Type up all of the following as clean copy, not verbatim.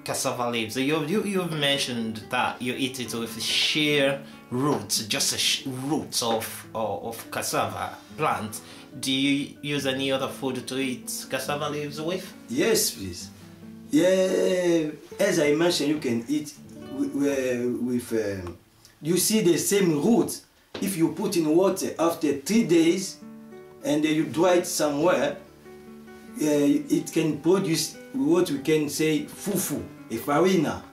cassava leaves. You've mentioned that you eat it with sheer roots, just the roots of cassava plant. Do you use any other food to eat cassava leaves with? Yes, please. Yeah, as I mentioned, you can eat with you see the same roots. If you put in water after 3 days and you dry it somewhere, it can produce what we can say fufu, a farina.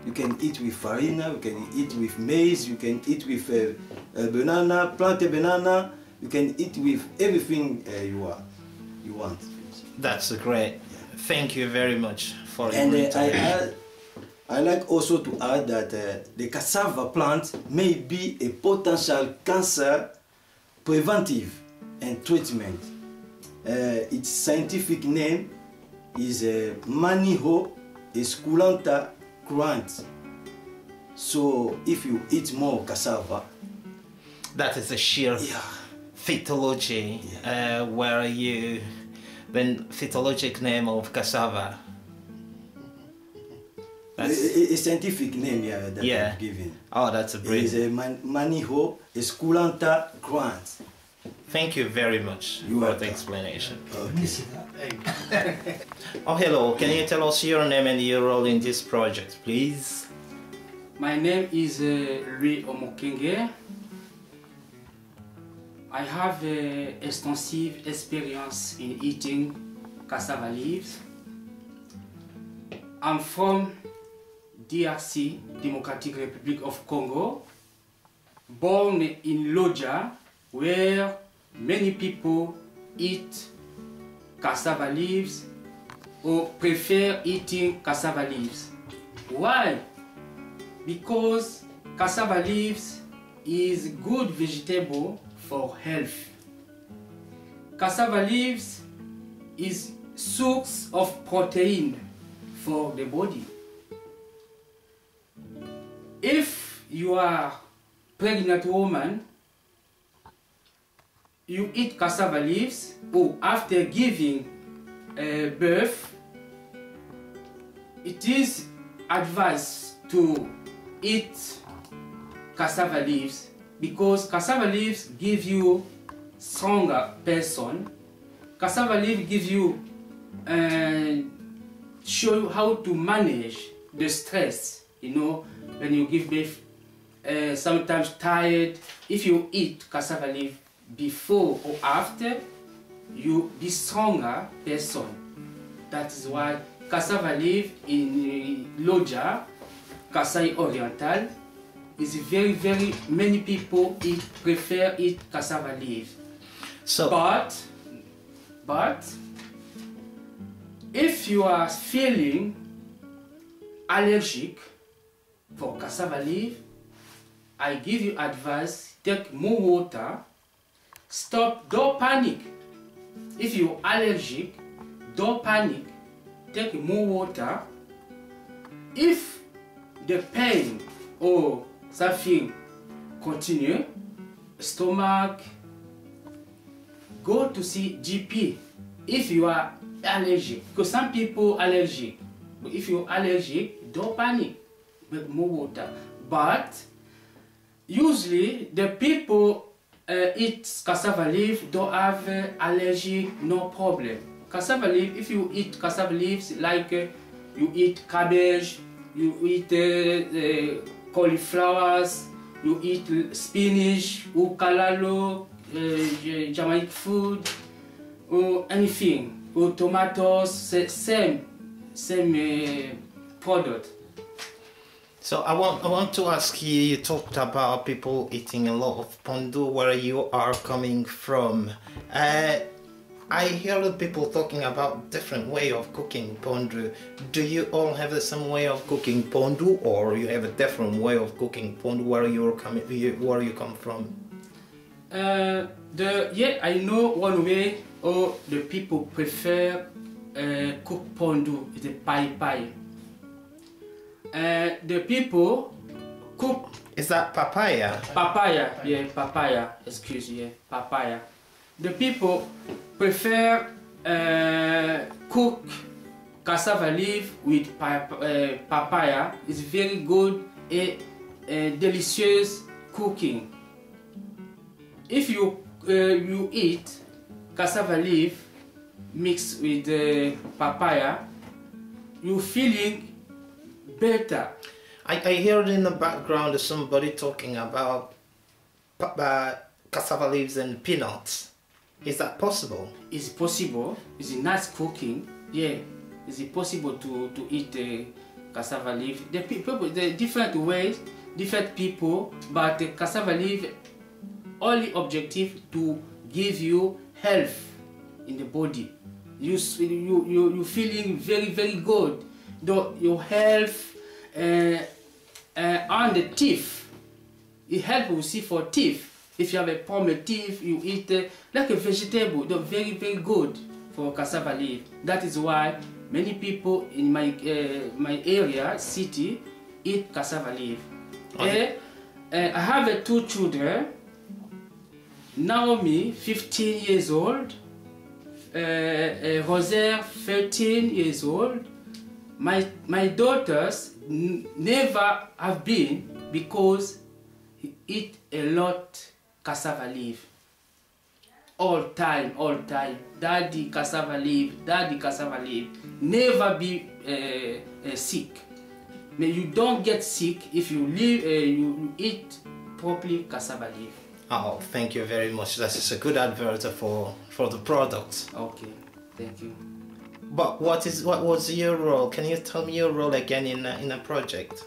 You can eat with farina, you can eat with maize, you can eat with a banana, plant a banana, you can eat with everything you want. That's great. Yeah. Thank you very much for your time. I like also to add that the cassava plant may be a potential cancer preventive and treatment. Its scientific name is Maniho esculenta grant. So if you eat more cassava, that is a sheer phytology, where you the phytologic name of cassava. A scientific name, that I'm giving. Oh, that's a brilliant. It is a Maniho esculenta grant. Thank you very much for the explanation. Okay. Oh, hello. Can you tell us your name and your role in this project, please? My name is Louis Omokenge. I have extensive experience in eating cassava leaves. I'm from DRC, Democratic Republic of Congo, born in Loja, where many people eat cassava leaves or prefer eating cassava leaves. Why? Because cassava leaves is good vegetable for health. Cassava leaves is source of protein for the body. If you are pregnant woman, you eat cassava leaves, or after giving birth, it is advised to eat cassava leaves because cassava leaves give you stronger person. Cassava leaf gives you show you how to manage the stress, when you give birth, sometimes tired. If you eat cassava leaf before or after, you be stronger person. That is why cassava leaf in Loja, Kasai Oriental, is very many people prefer eat cassava leaf. So, but if you are feeling allergic for cassava leaf, I give you advice: take more water. Stop, don't panic. If you're allergic, don't panic. Take more water. If the pain or something continue, stomach, go to see GP. If you are allergic, because some people are allergic. But if you're allergic, don't panic. Take more water. But usually the people eat cassava leaf don't have allergy, no problem. Cassava leaf, if you eat cassava leaves, like you eat cabbage, you eat cauliflowers, you eat spinach, or kalalo, Jamaican food, or anything, or tomatoes, same product. So I want to ask you, you talked about people eating a lot of pondu where you are coming from. I hear people talking about different way of cooking pondu. Do you all have the same way of cooking pondu, or you have a different way of cooking pondu where you come from? I know one way, or the people prefer cook pondu, it's a pai. The people cook. Is that papaya? Papaya, yeah, papaya. Excuse me, yeah, papaya. The people prefer cook cassava leaf with papaya is very good and delicious cooking. If you eat cassava leaf mixed with papaya, you're feeling better. I heard in the background somebody talking about cassava leaves and peanuts. Is that possible? It's possible. It's a nice cooking. Yeah, it's possible to eat the cassava leaf. The people, the different ways, different people, but the cassava leaf only objective to give you health in the body. You feeling very good. Your health on the teeth. It helps you see for teeth. If you have a problem teeth, you eat like a vegetable. They're very good for cassava leaf. That is why many people in my area, city, eat cassava leaf. Okay. I have two children. Naomi, 15 years old. Rosaire, 13 years old. My daughters never have been because he eat a lot cassava leaf. All time. Daddy cassava leaf. Never be sick. You don't get sick if you you eat properly cassava leaf. Oh, thank you very much. That is a good advert for the product. Okay, thank you. But what was your role? Can you tell me your role again in a project?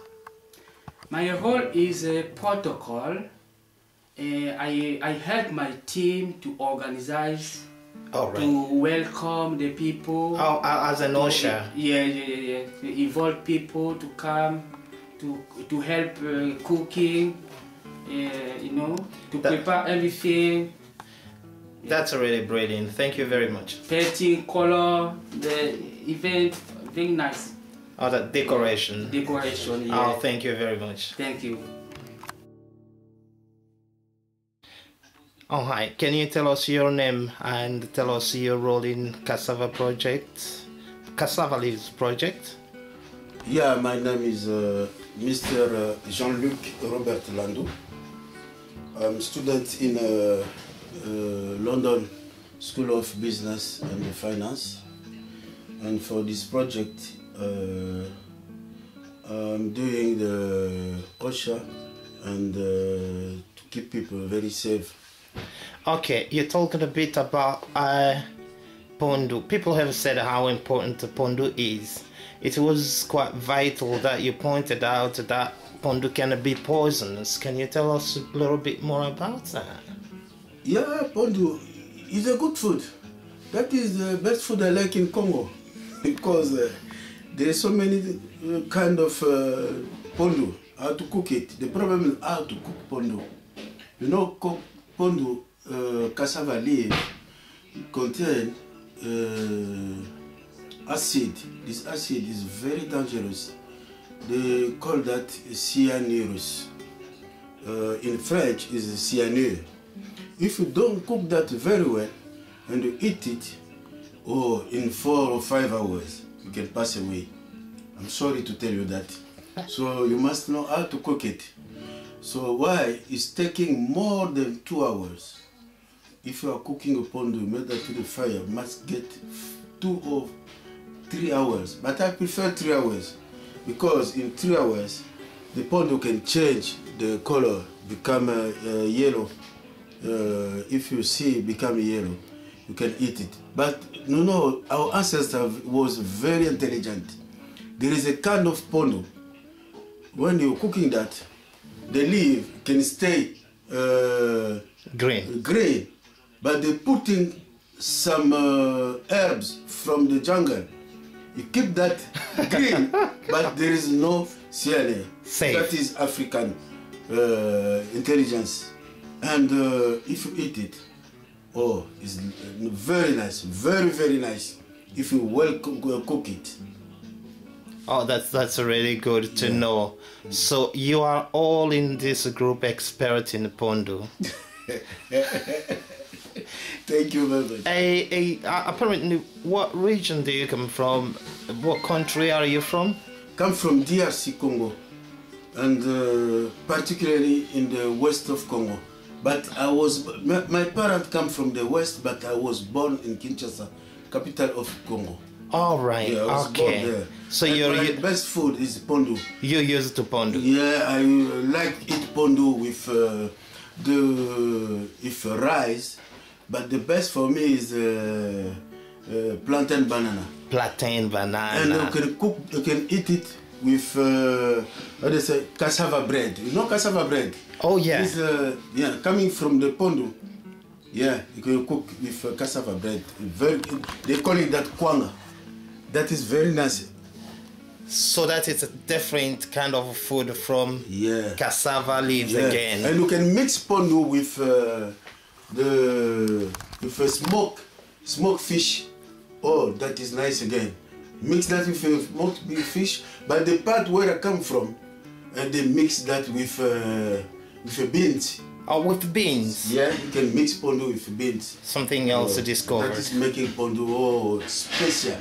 My role is a protocol. I help my team to organize, to welcome the people. Oh, as an usher. Yeah. To involve people to come, to help cooking, to prepare everything. That's really brilliant. Thank you very much. Painting, color, the event, very nice. Oh, the decoration. Decoration, yeah. Oh, thank you very much. Thank you. Oh, hi. Can you tell us your name and tell us your role in Cassava Leaves Project? Yeah, my name is Mr. Jean-Luc Robert Landau. I'm a student in London School of Business and Finance. And for this project, I'm doing the OSHA and to keep people very safe. Okay, you're talking a bit about Pondu. People have said how important Pondu is. It was quite vital that you pointed out that Pondu can be poisonous. Can you tell us a little bit more about that? Yeah, Pondu is a good food. That is the best food I like in Congo because there's so many kind of Pondu, how to cook it. The problem is how to cook Pondu. You know, Pondu, cassava leaf contain acid. This acid is very dangerous. They call that cyanurous. In French is cyanure. If you don't cook that very well and you eat it, in 4 or 5 hours you can pass away. I'm sorry to tell you that. So you must know how to cook it. So why it's taking more than 2 hours. If you are cooking a pondu, make that to the fire, you must get 2 or 3 hours. But I prefer 3 hours because in 3 hours the pondu can change the color, become yellow. If you see it become yellow, you can eat it. But no, our ancestors was very intelligent. There is a kind of pondu. When you're cooking that, the leaf can stay green, but they putting some herbs from the jungle. You keep that green, but there is no cyanide. That is African intelligence. And if you eat it, it's very nice, very nice. If you well cook it. Oh, that's really good to know. So you are all in this group expert in Pondu. Thank you very much. Apparently, what region do you come from? What country are you from? Come from DRC Congo, and particularly in the west of Congo. But my parents come from the west, but I was born in Kinshasa, capital of Congo. All right. Yeah, I was born there. So and my best food is pondu. You used to pondu. Yeah, I like eat pondu with rice, but the best for me is plantain banana. Plantain banana. And you can eat it with what they say, cassava bread. You know cassava bread? Oh yeah. It's coming from the pondu. Yeah, you can cook with cassava bread. They call it that kwanga. That is very nice. So that is a different kind of food from cassava leaves again. And you can mix pondu with smoked fish. Oh, that is nice again. Mix that with smoked fish, but the part where I come from, and they mix that with beans. Oh, with beans? Yeah, you can mix pondu with beans. Something else to discover. That is making pondu special.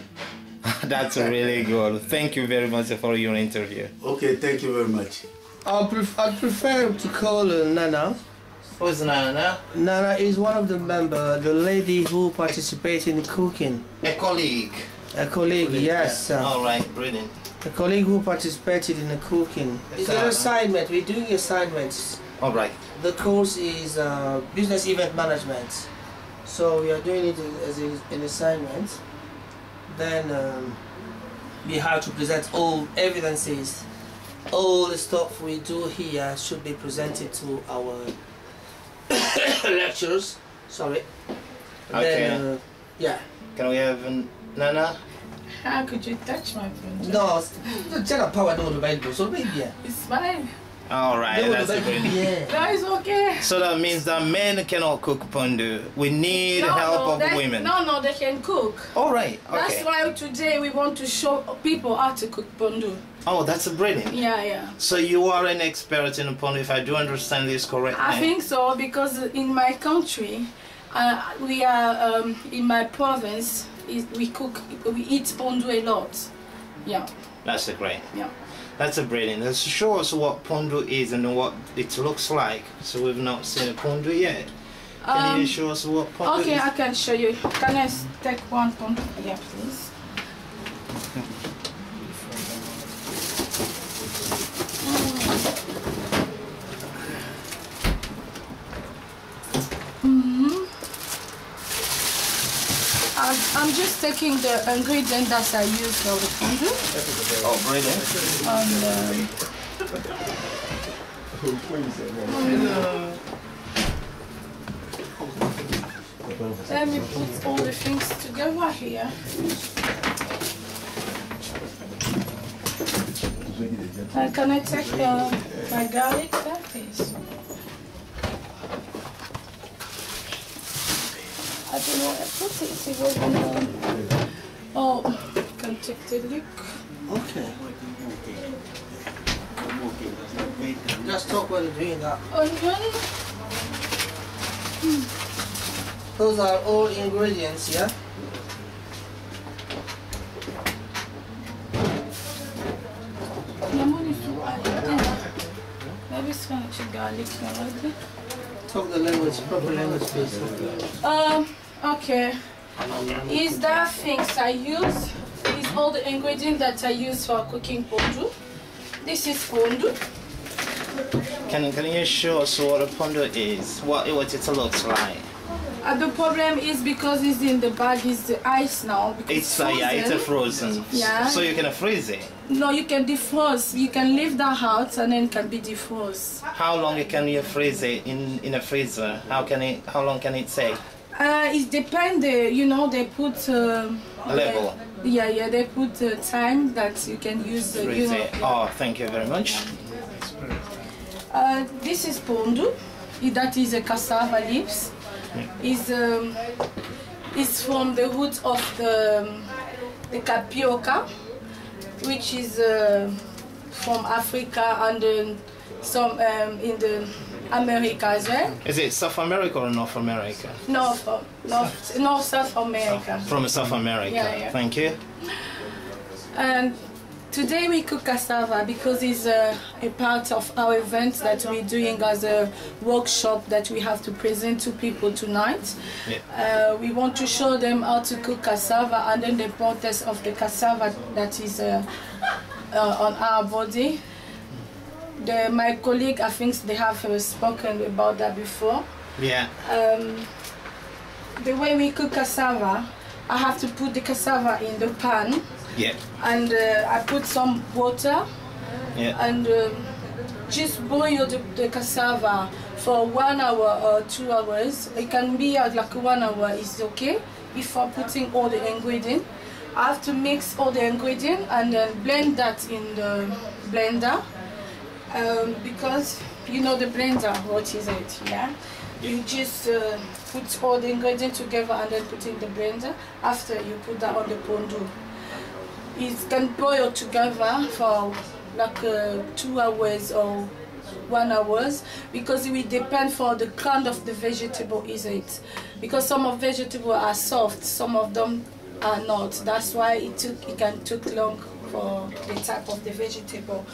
That's really good. Thank you very much for your interview. Okay, thank you very much. I'd prefer to call Nana. Who's Nana? Nana is one of the members, the lady who participates in cooking. A colleague. A colleague, yes. All right, brilliant. A colleague who participated in the cooking. It's an assignment. We're doing assignments. All right. The course is business event management. So we are doing it as an assignment. Then we have to present all evidences. All the stuff we do here should be presented to our lecturers. Sorry. Okay. Then, yeah. Can we have Nana? How could you touch my phone? No, the power don't available. So maybe It's mine. All right, that's a brilliant. yeah. No, it's okay. So that means that men cannot cook pondu. We need help of women. No, they can cook. All right, okay. That's why today we want to show people how to cook pondu. Oh, that's a brilliant. Yeah. So you are an expert in pondu, if I do understand this correctly. I think so, because in my country, we are in my province. We eat pondu a lot. Yeah. That's a great. Yeah. That's a brilliant. Let's show us what pondu is and what it looks like. So we've not seen a pondu yet. Can you show us what pondu is? Okay, I can show you. Can I take one pondu? Yeah, please. I'm just taking the ingredient that I use for the pondu. Oh, brilliant. Let me put all the things together here. Can I take my garlic there, please? I don't know where I put it. It wasn't. Oh, can take the look. Okay. Just talk while you're doing that. Onion. Those are all ingredients, yeah? Maybe it's going to garlic already. Talk the language, proper language, please. Okay. Is that things I use? Is all the ingredients that I use for cooking pondu. This is pondu. Can you show us what a pondu is? What it looks like? The problem is because it's in the bag, is the ice now. It's frozen. Yeah. So you can freeze it. No, you can defrost. You can leave that out and then it can be defrost. How long can you freeze it in a freezer? How long can it stay? It depends. You know, they put a level. Yeah. They put time that you can use. Freeze it. Oh, thank you very much. This is pondu. That is a cassava leaves. Is from the root of the tapioca, which is from Africa, and some in the America as well. Is it South America or North America? North South America. From South America. Yeah. Thank you. And today we cook cassava because it's a part of our event that we're doing as a workshop that we have to present to people tonight. Yeah. We want to show them how to cook cassava and then the importance of the cassava that is on our body. My colleague, I think they have spoken about that before. Yeah. The way we cook cassava, I have to put the cassava in the pan. Yeah. And I put some water. Yeah. And just boil the cassava for 1 hour or 2 hours. It can be like 1 hour is okay before putting all the ingredients. I have to mix all the ingredients and then blend that in the blender. Because you know the blender, what is it, yeah? You just put all the ingredients together and then put in the blender. After you put that on the pondu. It can boil together for like 2 hours or 1 hour because it will depend for the kind of the vegetable is it. Because some of vegetables are soft, some of them are not. That's why it can take long for the type of the vegetable.